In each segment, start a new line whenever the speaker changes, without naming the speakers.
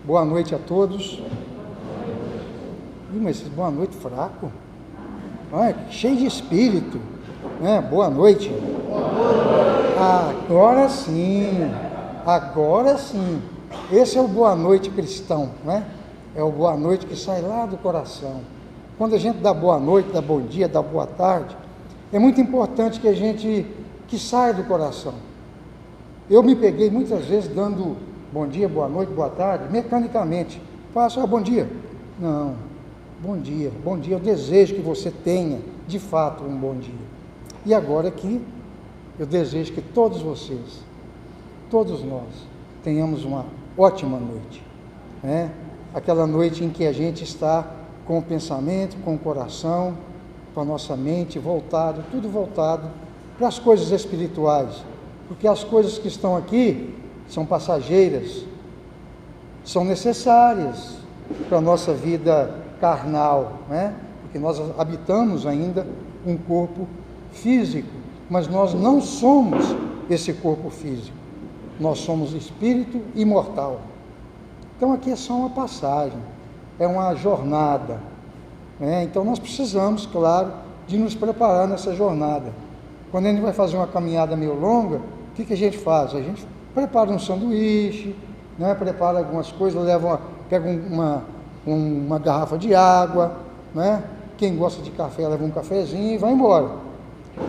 Boa noite a todos. Mas boa noite fraco. Cheio de espírito, né? Boa noite. Agora sim. Esse é o boa noite cristão, né? É o boa noite que sai lá do coração. Quando a gente dá boa noite, dá bom dia, dá boa tarde, é muito importante que saia do coração. Eu me peguei muitas vezes dando bom dia, boa noite, boa tarde, mecanicamente. Faço, bom dia. Não, bom dia. Eu desejo que você tenha, de fato, um bom dia. E agora aqui, eu desejo que todos vocês, todos nós, tenhamos uma ótima noite, né? Aquela noite em que a gente está com o pensamento, com o coração, com a nossa mente tudo voltado para as coisas espirituais, porque as coisas que estão aqui são passageiras, são necessárias para a nossa vida carnal, né? Porque nós habitamos ainda um corpo físico, mas nós não somos esse corpo físico, nós somos espírito imortal. Então aqui é só uma passagem, é uma jornada, né? Então nós precisamos, claro, de nos preparar nessa jornada. Quando a gente vai fazer uma caminhada meio longa, o que a gente faz? A gente prepara um sanduíche, né? Prepara algumas coisas, pega uma garrafa de água, né? Quem gosta de café leva um cafezinho e vai embora.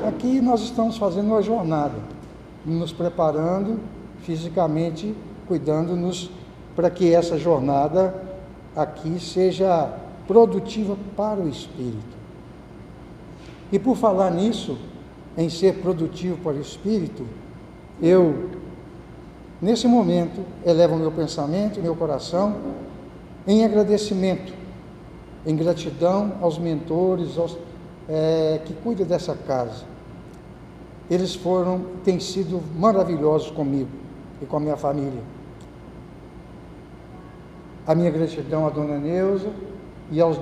Aqui nós estamos fazendo uma jornada, nos preparando fisicamente, cuidando-nos para que essa jornada aqui seja produtiva para o espírito. E por falar nisso, em ser produtivo para o espírito, eu, nesse momento, elevo o meu pensamento, meu coração, em agradecimento, em gratidão aos mentores, que cuidam dessa casa. Eles têm sido maravilhosos comigo e com a minha família. A minha gratidão à dona Neuza e aos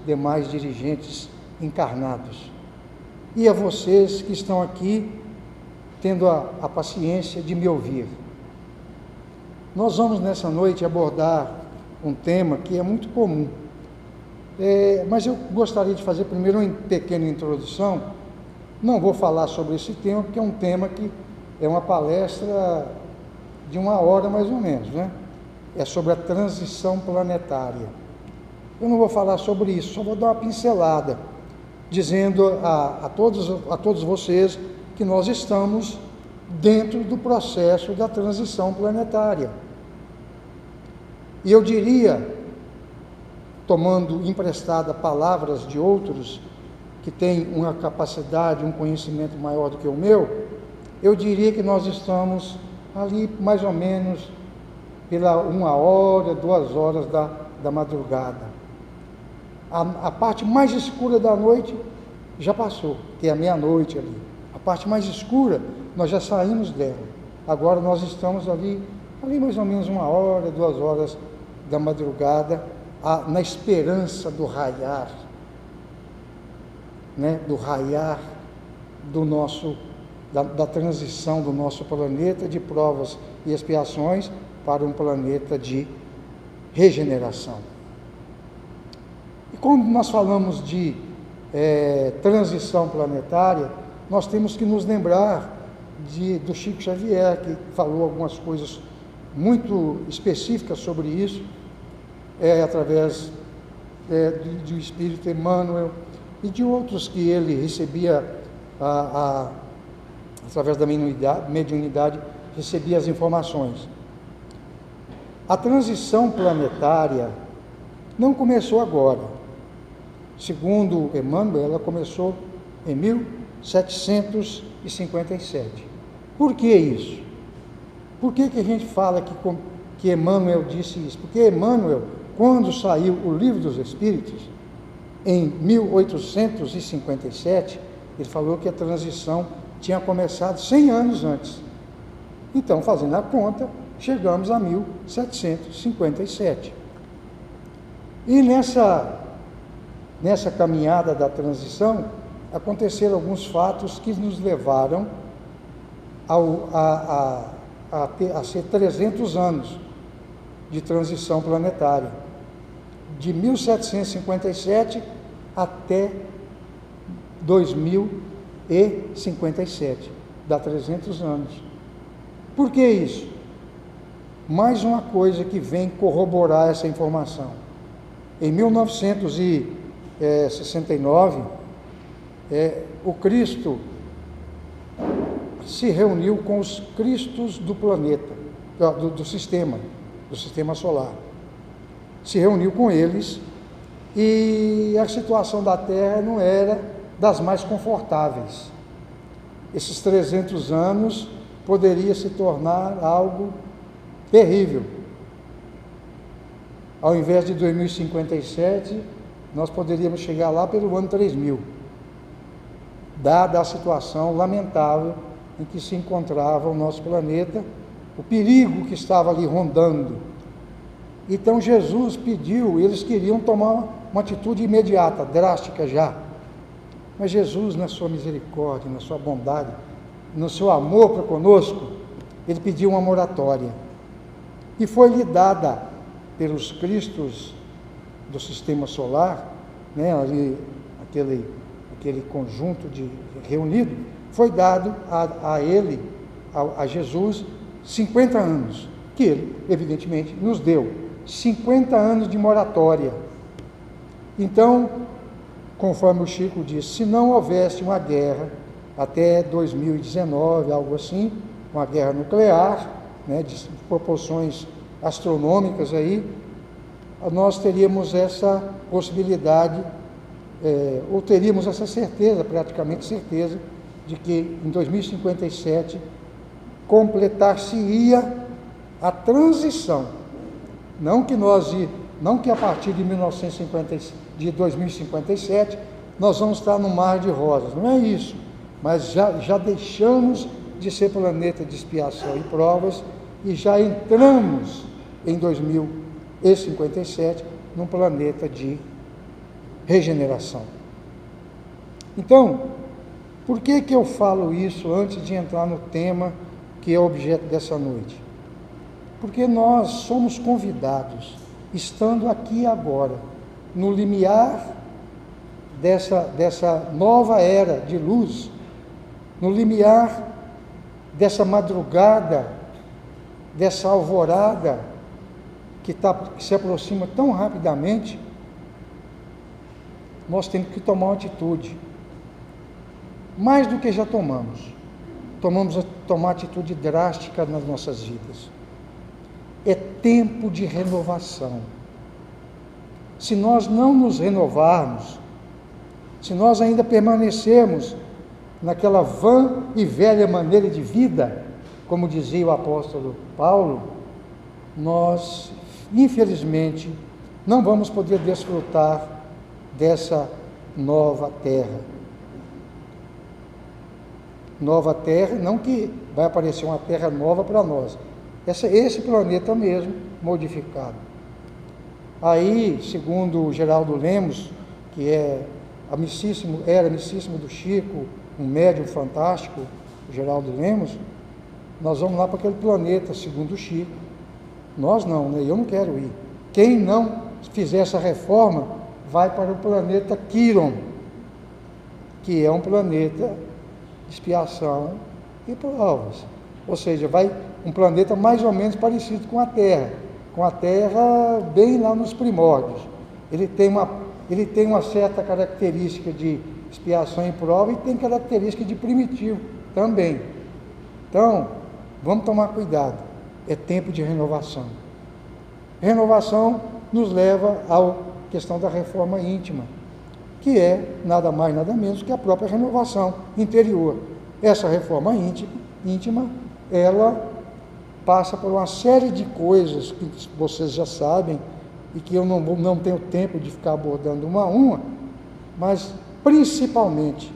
demais dirigentes encarnados. E a vocês que estão aqui, tendo a paciência de me ouvir. Nós vamos nessa noite abordar um tema que é muito comum, mas eu gostaria de fazer primeiro uma pequena introdução. Não vou falar sobre esse tema, porque é um tema que é uma palestra de 1 hora mais ou menos, né? É sobre a transição planetária. Eu não vou falar sobre isso, só vou dar uma pincelada, dizendo a todos vocês que nós estamos dentro do processo da transição planetária. E eu diria, tomando emprestada palavras de outros que têm uma capacidade, um conhecimento maior do que o meu, eu diria que nós estamos ali mais ou menos pela 1 hora, 2 horas da madrugada. A parte mais escura da noite já passou, que é a meia-noite ali. A parte mais escura, nós já saímos dela. Agora nós estamos ali mais ou menos 1 hora, 2 horas da madrugada, na esperança do raiar, né? Do raiar da transição do nosso planeta de provas e expiações para um planeta de regeneração. E quando nós falamos de transição planetária, nós temos que nos lembrar do Chico Xavier, que falou algumas coisas muito específicas sobre isso, através do Espírito Emmanuel e de outros que ele recebia, através da mediunidade, recebia as informações. A transição planetária não começou agora. Segundo Emmanuel, ela começou em 1757. Por que isso? Por que a gente fala que Emmanuel disse isso? Porque Emmanuel, quando saiu o Livro dos Espíritos, em 1857, ele falou que a transição tinha começado 100 anos antes. Então, fazendo a conta, chegamos a 1757. E nessa caminhada da transição, aconteceram alguns fatos que nos levaram a ser 300 anos de transição planetária, de 1757 até 2057, dá 300 anos. Por que isso? Mais uma coisa que vem corroborar essa informação. Em 1969, o Cristo se reuniu com os cristos do planeta, do sistema solar. Se reuniu com eles e a situação da Terra não era das mais confortáveis. Esses 300 anos poderia se tornar algo terrível. Ao invés de 2057, nós poderíamos chegar lá pelo ano 3000, dada a situação lamentável em que se encontrava o nosso planeta, o perigo que estava ali rondando. Então Jesus pediu, eles queriam tomar uma atitude imediata, drástica já. Mas Jesus, na sua misericórdia, na sua bondade, no seu amor para conosco, ele pediu uma moratória. E foi-lhe dada pelos cristos do sistema solar, né, ali, aquele conjunto de reunido, foi dado a ele, a Jesus, 50 anos, que ele, evidentemente, nos deu. 50 anos de moratória. Então, conforme o Chico disse, se não houvesse uma guerra até 2019, algo assim, uma guerra nuclear, né, de proporções astronômicas aí, nós teríamos essa possibilidade, ou teríamos essa certeza, praticamente certeza, de que em 2057 completar-se-ia a transição. Não que a partir de 2057 nós vamos estar no mar de rosas, não é isso, mas já deixamos de ser planeta de expiação e provas e já entramos em 2057 num planeta de regeneração. Então, por que eu falo isso antes de entrar no tema que é objeto dessa noite? Porque nós somos convidados, estando aqui agora, no limiar dessa nova era de luz, no limiar dessa madrugada, dessa alvorada que se aproxima tão rapidamente, nós temos que tomar uma atitude. Mais do que já tomamos tomar atitude drástica nas nossas vidas. É tempo de renovação. Se nós não nos renovarmos, se nós ainda permanecermos naquela vã e velha maneira de vida, como dizia o apóstolo Paulo, nós, infelizmente, não vamos poder desfrutar dessa nova terra. Nova terra, não que vai aparecer uma terra nova para nós, esse planeta mesmo modificado. Aí, segundo o Geraldo Lemos, que era amicíssimo do Chico, um médium fantástico, o Geraldo Lemos, nós vamos lá para aquele planeta, segundo o Chico. Nós não, né? Eu não quero ir. Quem não fizer essa reforma vai para o planeta Quiron, que é um planeta de expiação e provas. Ou seja, vai um planeta mais ou menos parecido com a Terra bem lá nos primórdios. Ele tem uma certa característica de expiação e prova e tem característica de primitivo também. Então, vamos tomar cuidado. É tempo de renovação. Renovação nos leva à questão da reforma íntima, que é nada mais, nada menos que a própria renovação interior. Essa reforma íntima, ela passa por uma série de coisas que vocês já sabem e que eu não tenho tempo de ficar abordando uma a uma, mas principalmente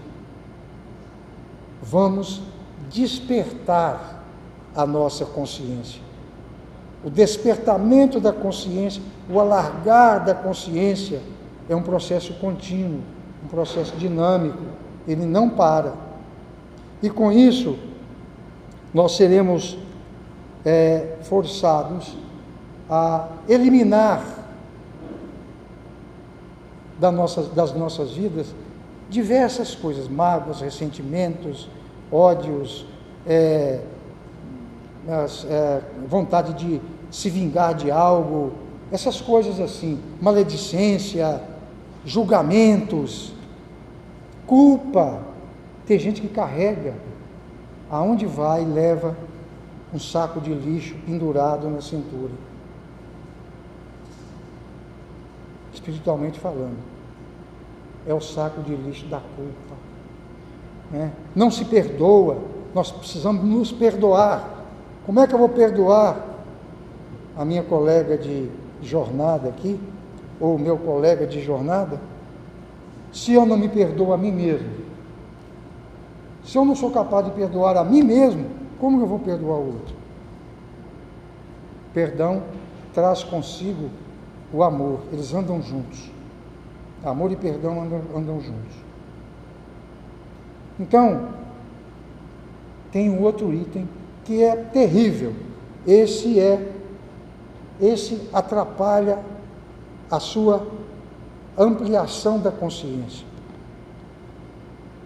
vamos despertar a nossa consciência. O despertamento da consciência, o alargar da consciência é um processo contínuo, um processo dinâmico, ele não para. E com isso, nós seremos forçados a eliminar das nossas vidas diversas coisas, mágoas, ressentimentos, ódios, vontade de se vingar de algo, essas coisas assim, maledicência, julgamentos, culpa. Tem gente que carrega, aonde vai, leva um saco de lixo pendurado na cintura, espiritualmente falando. É o saco de lixo da culpa, né? Não se perdoa. Nós precisamos nos perdoar. Como é que eu vou perdoar a minha colega de jornada aqui, ou o meu colega de jornada, se eu não me perdoo a mim mesmo? Se eu não sou capaz de perdoar a mim mesmo, como eu vou perdoar o outro? Perdão traz consigo o amor, eles andam juntos. Amor e perdão andam juntos. Então, tem um outro item que é terrível. Esse atrapalha a sua ampliação da consciência.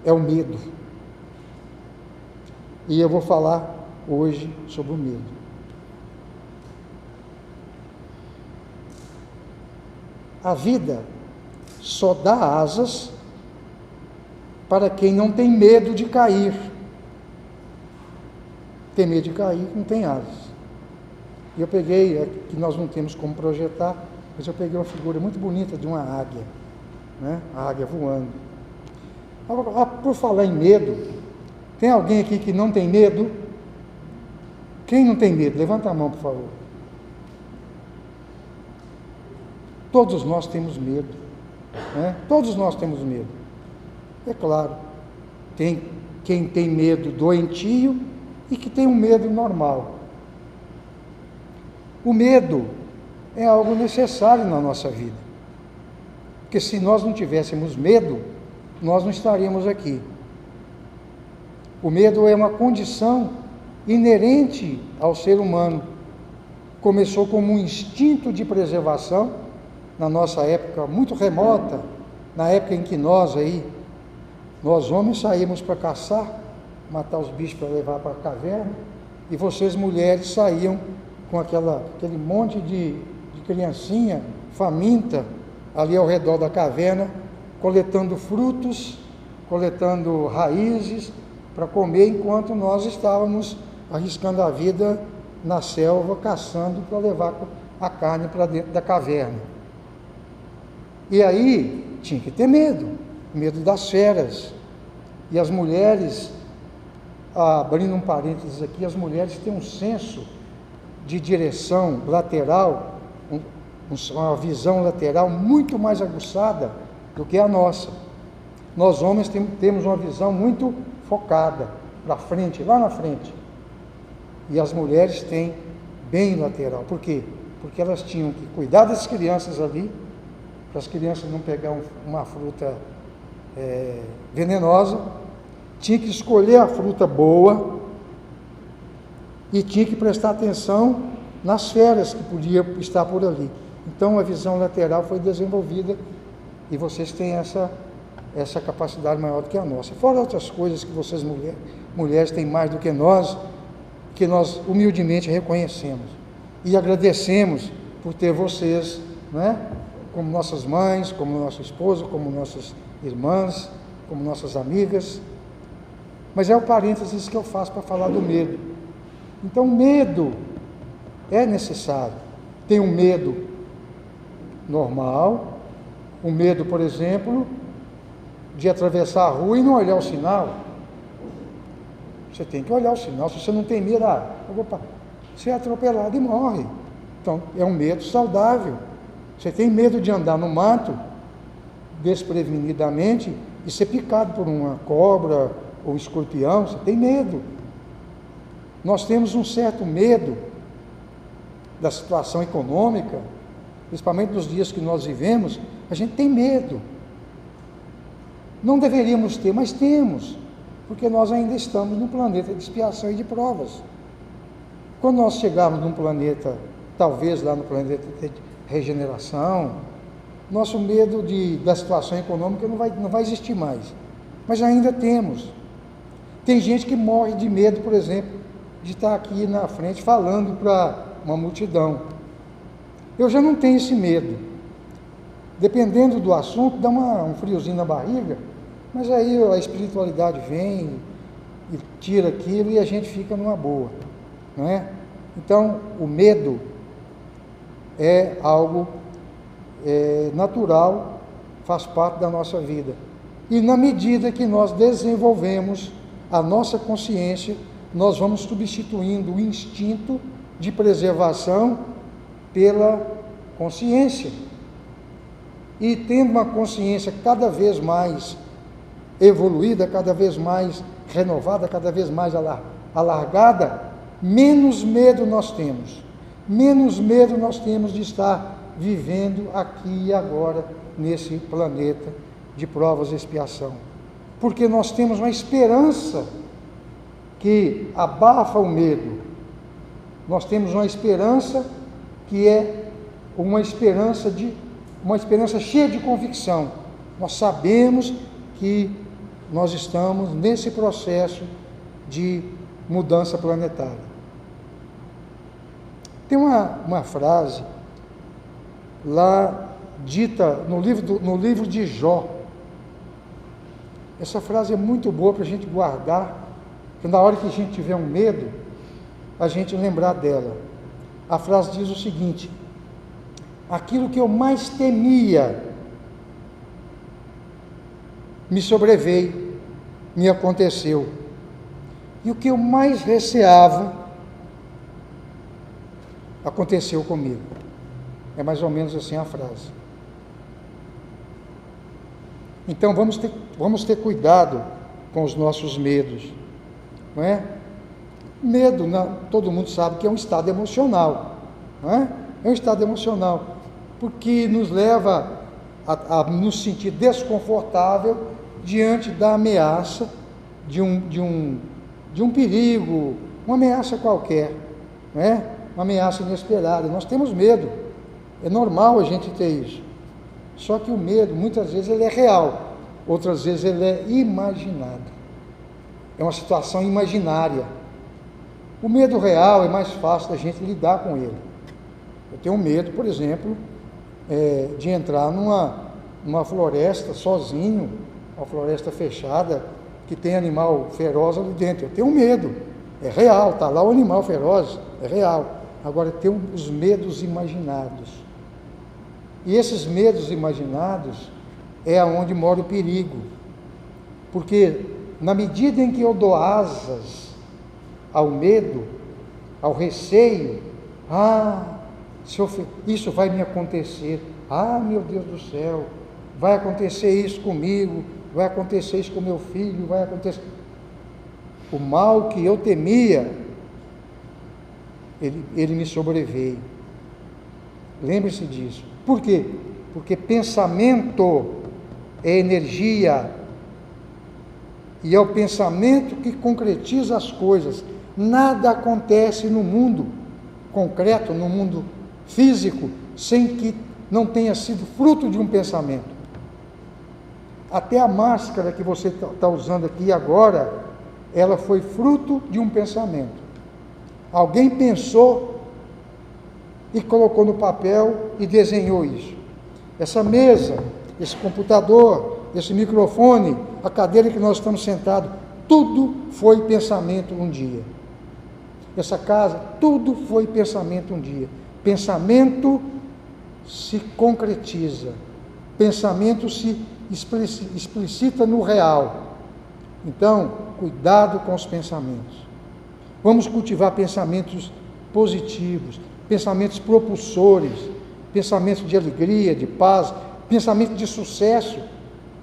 É o medo. E eu vou falar hoje sobre o medo. A vida só dá asas para quem não tem medo de cair. Tem medo de cair, não tem asas. E eu peguei, que nós não temos como projetar, mas eu peguei uma figura muito bonita de uma águia, né? A águia voando. Agora, por falar em medo, tem alguém aqui que não tem medo? Quem não tem medo? Levanta a mão, por favor. Todos nós temos medo, né? Todos nós temos medo. É claro, tem quem tem medo doentio e que tem um medo normal. O medo é algo necessário na nossa vida, porque se nós não tivéssemos medo, nós não estaríamos aqui. O medo é uma condição inerente ao ser humano. Começou como um instinto de preservação, na nossa época muito remota, na época em que nós homens saímos para caçar, matar os bichos para levar para a caverna, e vocês mulheres saíam com aquele monte de criancinha faminta ali ao redor da caverna, coletando frutos, coletando raízes para comer, enquanto nós estávamos arriscando a vida na selva, caçando para levar a carne para dentro da caverna. E aí tinha que ter medo das feras. E as mulheres, abrindo um parênteses aqui, as mulheres têm um senso de direção lateral, uma visão lateral muito mais aguçada do que a nossa. Nós homens temos uma visão muito focada, para frente, lá na frente. E as mulheres têm bem lateral. Por quê? Porque elas tinham que cuidar das crianças ali, para as crianças não pegar uma fruta venenosa, tinha que escolher a fruta boa e tinha que prestar atenção nas feras que podiam estar por ali. Então a visão lateral foi desenvolvida e vocês têm essa capacidade maior do que a nossa. Fora outras coisas que vocês mulheres têm mais do que nós humildemente reconhecemos e agradecemos por ter vocês, né, como nossas mães, como nossa esposa, como nossas irmãs, como nossas amigas. Mas é o parênteses que eu faço para falar do medo. Então, medo é necessário. Tem um medo normal, o medo, por exemplo, de atravessar a rua e não olhar o sinal. Você tem que olhar o sinal. Se você não tem medo, você é atropelado e morre. Então, é um medo saudável. Você tem medo de andar no mato desprevenidamente e ser picado por uma cobra ou escorpião, você tem medo. Nós temos um certo medo da situação econômica, principalmente nos dias que nós vivemos, a gente tem medo. Não deveríamos ter, mas temos, porque nós ainda estamos num planeta de expiação e de provas. Quando nós chegarmos num planeta, talvez lá no planeta de regeneração, nosso medo da situação econômica não vai existir mais. Mas ainda temos. Tem gente que morre de medo, por exemplo, de estar aqui na frente falando para uma multidão. Eu já não tenho esse medo. Dependendo do assunto, dá um friozinho na barriga, mas aí a espiritualidade vem e tira aquilo e a gente fica numa boa, não é? Então, o medo é algo natural, faz parte da nossa vida. E na medida que nós desenvolvemos a nossa consciência, nós vamos substituindo o instinto de preservação pela consciência. E tendo uma consciência cada vez mais evoluída, cada vez mais renovada, cada vez mais alargada, menos medo nós temos. Menos medo nós temos de estar vivendo aqui e agora nesse planeta de provas e expiação. Porque nós temos uma esperança que abafa o medo. Nós temos uma esperança que é uma esperança cheia de convicção. Nós sabemos que nós estamos nesse processo de mudança planetária. Tem uma frase lá dita no livro de Jó. Essa frase é muito boa para a gente guardar, que na hora que a gente tiver um medo, a gente lembrar dela. A frase diz o seguinte: aquilo que eu mais temia me sobreveio, me aconteceu. E o que eu mais receava aconteceu comigo. É mais ou menos assim a frase. Então vamos ter cuidado com os nossos medos, não é? Medo, todo mundo sabe que é um estado emocional, não é? É um estado emocional, porque nos leva a nos sentir desconfortável diante da ameaça de um perigo, uma ameaça qualquer, não é? Uma ameaça inesperada. Nós temos medo, é normal a gente ter isso. Só que o medo, muitas vezes, ele é real, outras vezes ele é imaginado. É uma situação imaginária. O medo real é mais fácil da gente lidar com ele. Eu tenho medo, por exemplo, de entrar numa floresta sozinho, uma floresta fechada, que tem animal feroz ali dentro. Eu tenho medo, é real, está lá o animal feroz, é real. Agora tem os medos imaginados. E esses medos imaginados é onde mora o perigo. Porque na medida em que eu dou asas ao medo, ao receio, isso vai me acontecer, meu Deus do céu, vai acontecer isso comigo, vai acontecer isso com meu filho, vai acontecer. O mal que eu temia, ele me sobreveio. Lembre-se disso. Por quê? Porque pensamento é energia, e é o pensamento que concretiza as coisas. Nada acontece no mundo concreto, no mundo físico, sem que não tenha sido fruto de um pensamento. Até a máscara que você está usando aqui agora, ela foi fruto de um pensamento. Alguém pensou e colocou no papel e desenhou isso. Essa mesa, esse computador, esse microfone, a cadeira que nós estamos sentados, tudo foi pensamento um dia. Essa casa, tudo foi pensamento um dia. Pensamento se concretiza, pensamento se explicita no real. Então, cuidado com os pensamentos. Vamos cultivar pensamentos positivos, pensamentos propulsores, pensamentos de alegria, de paz, pensamento de sucesso.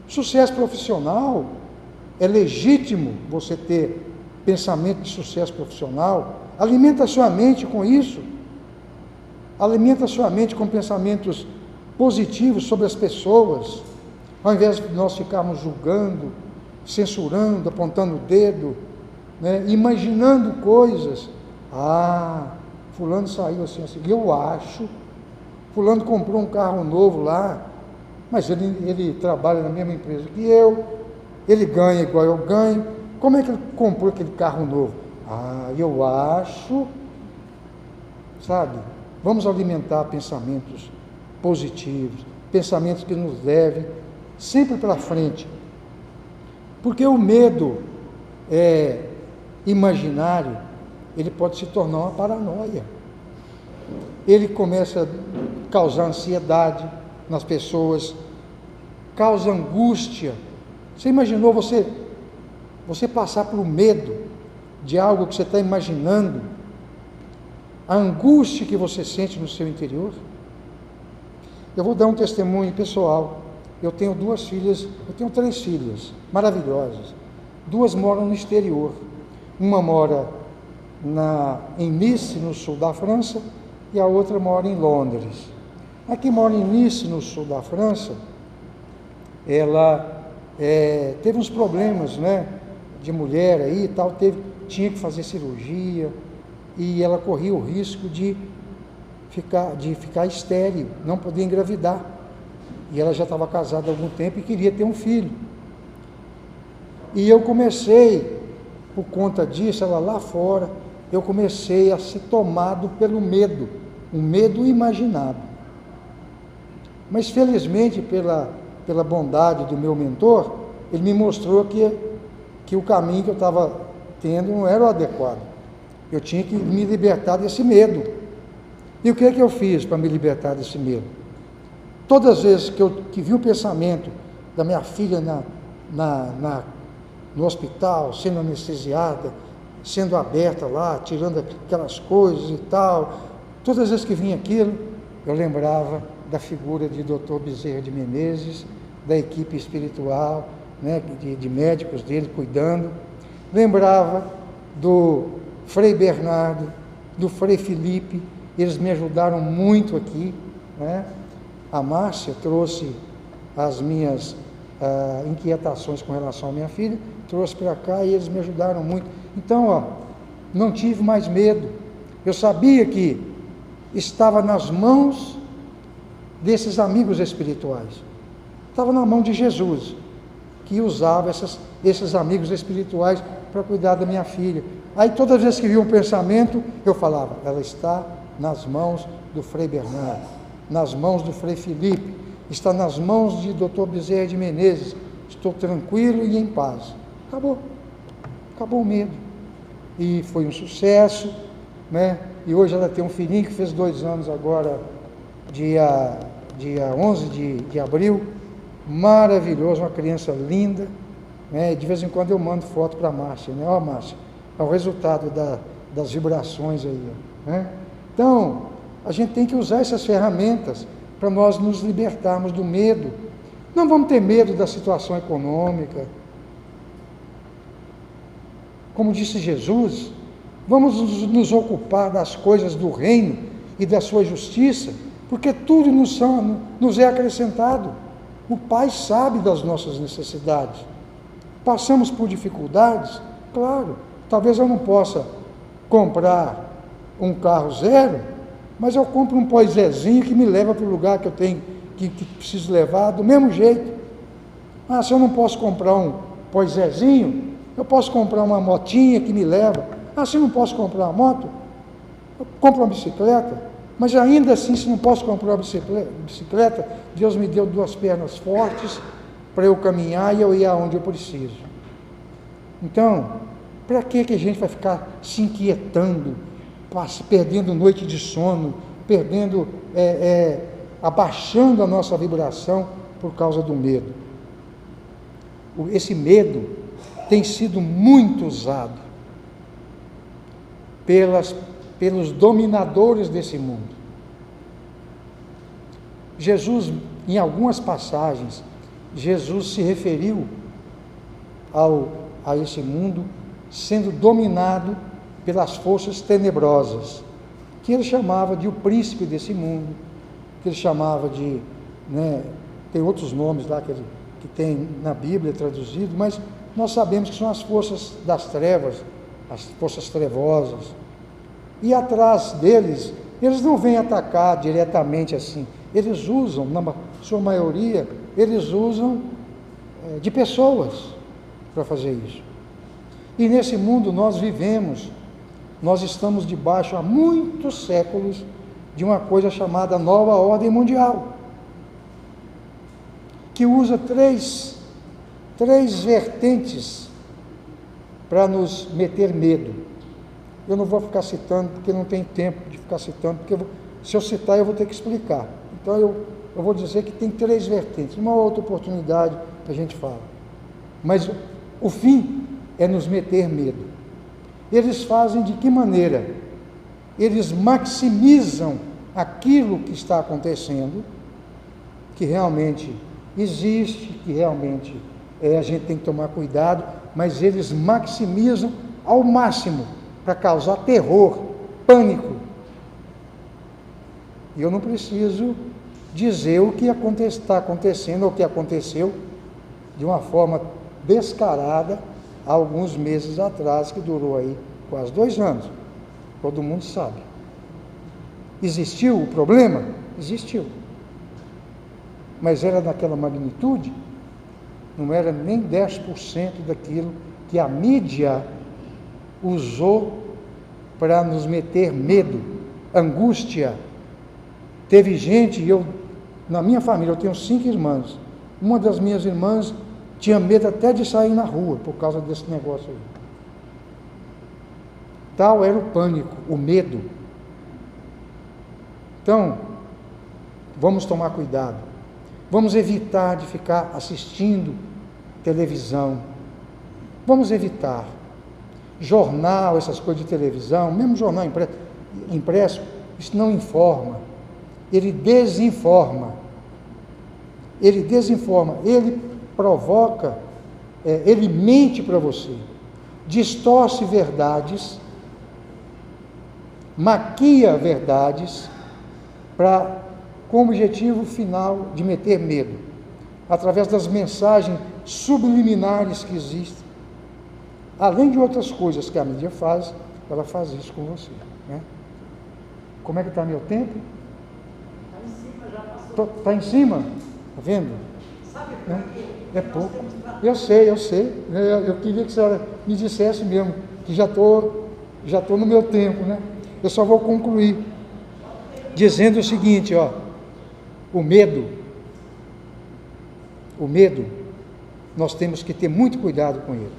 Sucesso profissional, é legítimo você ter pensamento de sucesso profissional. Alimenta a sua mente com isso. Alimenta a sua mente com pensamentos positivos sobre as pessoas, ao invés de nós ficarmos julgando, censurando, apontando o dedo, imaginando coisas. fulano saiu assim, assim, eu acho, fulano comprou um carro novo lá, mas ele trabalha na mesma empresa que eu, ele ganha igual eu ganho, como é que ele comprou aquele carro novo? Eu acho, sabe? Vamos alimentar pensamentos positivos, pensamentos que nos levem sempre para frente, porque o medo imaginário, ele pode se tornar uma paranoia, ele começa a causar ansiedade nas pessoas, causa angústia. Você imaginou você passar por medo de algo que você está imaginando, a angústia que você sente no seu interior? Eu vou dar um testemunho pessoal. Eu tenho 3 filhas maravilhosas. 2 moram no exterior. Uma mora em Nice, no sul da França, e a outra mora em Londres. A que mora em Nice, no sul da França, ela teve uns problemas, né, de mulher aí e tal, tinha que fazer cirurgia, e ela corria o risco de ficar estéril, não poder engravidar. E ela já estava casada há algum tempo e queria ter um filho. E eu comecei, por conta disso, ela lá fora, eu comecei a ser tomado pelo medo, um medo imaginado. Mas felizmente, pela bondade do meu mentor, ele me mostrou que o caminho que eu estava tendo não era o adequado. Eu tinha que me libertar desse medo. E o que é que eu fiz para me libertar desse medo? Todas as vezes que vi o pensamento da minha filha no hospital, sendo anestesiada, sendo aberta lá, tirando aquelas coisas e tal, todas as vezes que vinha aquilo, eu lembrava da figura de Dr. Bezerra de Menezes, da equipe espiritual, né, de médicos dele cuidando, lembrava do Frei Bernardo, do Frei Felipe, eles me ajudaram muito aqui, né? A Márcia trouxe as minhas inquietações com relação à minha filha, trouxe para cá e eles me ajudaram muito. Então, não tive mais medo. Eu sabia que estava nas mãos desses amigos espirituais. Estava na mão de Jesus, que usava esses amigos espirituais para cuidar da minha filha. Aí, todas as vezes que via um pensamento, eu falava, ela está nas mãos do Frei Bernardo, nas mãos do Frei Felipe, está nas mãos de Dr. Bezerra de Menezes, estou tranquilo e em paz. Acabou o medo. E foi um sucesso, né? E hoje ela tem um filhinho que fez 2 anos agora, dia 11 de abril, maravilhoso, uma criança linda, né? De vez em quando eu mando foto para a Márcia, né? Ó, Márcia, é o resultado das vibrações aí, né? Então, a gente tem que usar essas ferramentas para nós nos libertarmos do medo. Não vamos ter medo da situação econômica. Como disse Jesus, vamos nos ocupar das coisas do reino e da sua justiça, porque tudo nos é acrescentado. O Pai sabe das nossas necessidades. Passamos por dificuldades? Claro, talvez eu não possa comprar um carro zero, mas eu compro um Poisézinho que me leva para o lugar que eu tenho, que preciso levar, do mesmo jeito. Se eu não posso comprar um Poisézinho, eu posso comprar uma motinha que me leva. Se eu não posso comprar uma moto, eu compro uma bicicleta. Mas ainda assim, se não posso comprar uma bicicleta, Deus me deu 2 pernas fortes para eu caminhar e eu ir aonde eu preciso. Então, para que a gente vai ficar se inquietando, perdendo noite de sono, abaixando a nossa vibração por causa do medo? Esse medo tem sido muito usado pelos dominadores desse mundo. Jesus, em algumas passagens, Jesus se referiu a esse mundo sendo dominado pelas forças tenebrosas, que ele chamava de o príncipe desse mundo, que ele chamava de, né, tem outros nomes lá que tem na Bíblia traduzido, mas nós sabemos que são as forças das trevas, as forças trevosas. E atrás deles, eles não vêm atacar diretamente assim. Eles usam, na sua maioria, eles usam de pessoas para fazer isso. E nesse mundo nós vivemos, nós estamos debaixo há muitos séculos de uma coisa chamada nova ordem mundial, que usa três vertentes para nos meter medo. Eu não vou ficar citando, porque não tem tempo de ficar citando, porque se eu citar eu vou ter que explicar. Então eu vou dizer que tem 3 vertentes, uma outra oportunidade a gente fala. Mas o fim é nos meter medo. Eles fazem de que maneira? Eles maximizam aquilo que está acontecendo, que realmente existe, que realmente a gente tem que tomar cuidado, mas eles maximizam ao máximo para causar terror, pânico. E eu não preciso dizer o que está acontecendo, ou o que aconteceu de uma forma descarada há alguns meses atrás, que durou aí quase 2 anos. Todo mundo sabe. Existiu o problema? Existiu. Mas era daquela magnitude? Não era nem 10% daquilo que a mídia usou para nos meter medo, angústia. Teve gente, na minha família, eu tenho 5 irmãs. Uma das minhas irmãs tinha medo até de sair na rua por causa desse negócio aí. Tal era o pânico, o medo. Então, vamos tomar cuidado. Vamos evitar de ficar assistindo televisão. Vamos evitar. Jornal, essas coisas de televisão, mesmo jornal impresso, isso não informa. Ele desinforma. Ele desinforma. Ele provoca, ele mente para você. Distorce verdades, maquia verdades, com o objetivo final de meter medo, através das mensagens subliminares que existem, além de outras coisas que a mídia faz, ela faz isso com você, né? Como é que está meu tempo?
Está em cima, já passou.
Está em cima? Está vendo?
Sabe por
Né?
quê?
É pouco. Eu sei. Eu queria que a senhora me dissesse mesmo, que já estou no meu tempo, né? Eu só vou concluir dizendo o seguinte, o medo, nós temos que ter muito cuidado com ele.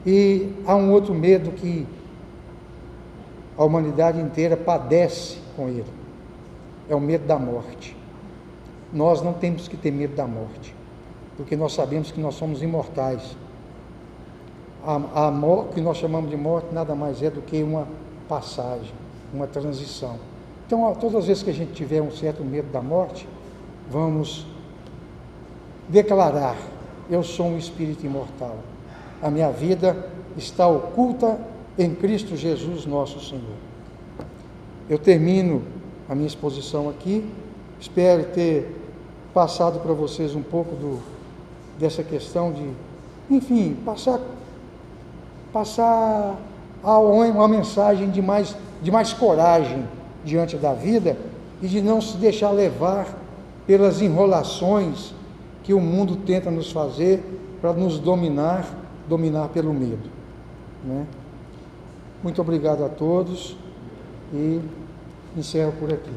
E há um outro medo que a humanidade inteira padece com ele, é o medo da morte. Nós não temos que ter medo da morte, porque nós sabemos que nós somos imortais. A morte, que nós chamamos de morte, nada mais é do que uma passagem, uma transição. Então, todas as vezes que a gente tiver um certo medo da morte, vamos declarar: eu sou um espírito imortal. A minha vida está oculta em Cristo Jesus, nosso Senhor. Eu termino a minha exposição aqui. Espero ter passado para vocês um pouco dessa questão de, enfim, passar uma mensagem de mais coragem diante da vida e de não se deixar levar pelas enrolações que o mundo tenta nos fazer para nos dominar pelo medo, né? Muito obrigado a todos e encerro por aqui.